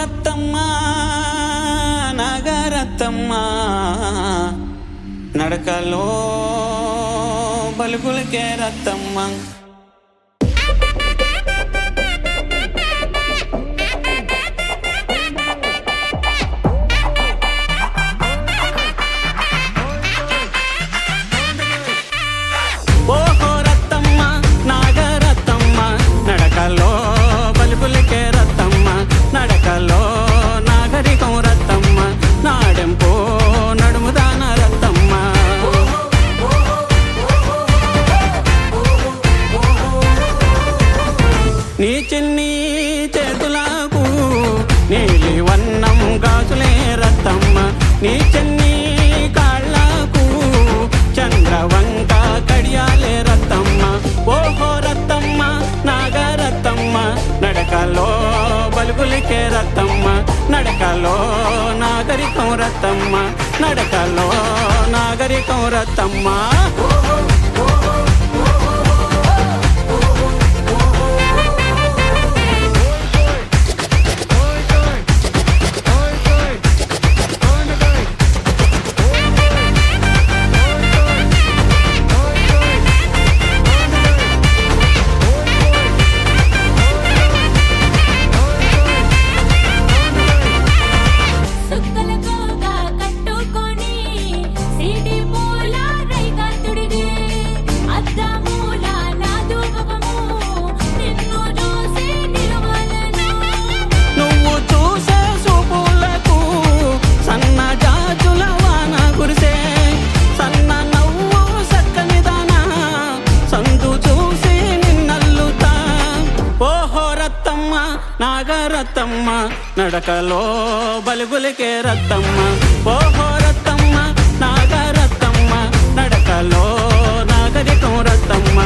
రత్తమ్మ నాగరత్తమ్మ నడకలో బలుగులకే రత్తమ్మ. ఓహో రత్తమ్మ నాగరత్తమ్మ నడకలో బలుగులకే రత్తమ్మ నడకలో నాగరికం రత్తమ్మ నాడెంపో నడుముదాన రత్తమ్మ. నీ చిన్ని చేతులకు నీలి వన్నం గాజులే రత్తమ్మ నీ చిన్ని కాళ్ళకు చంద్రవంక కడియాలే రత్తమ్మ. ఓహో రత్తమ్మ నాగరత్తమ్మ నడకలో బలుగులకే రత్తమ్మ నడకలో నాగరికం రత్తమ్మ నడకలో నాగరికం రత్తమ్మ. నాగరత్తమ్మ నడకలో బలుగులకే రత్తమ్మ. ఓహో రత్తమ్మ నాగరత్తమ్మ నడకలో నాగరికం రత్తమ్మ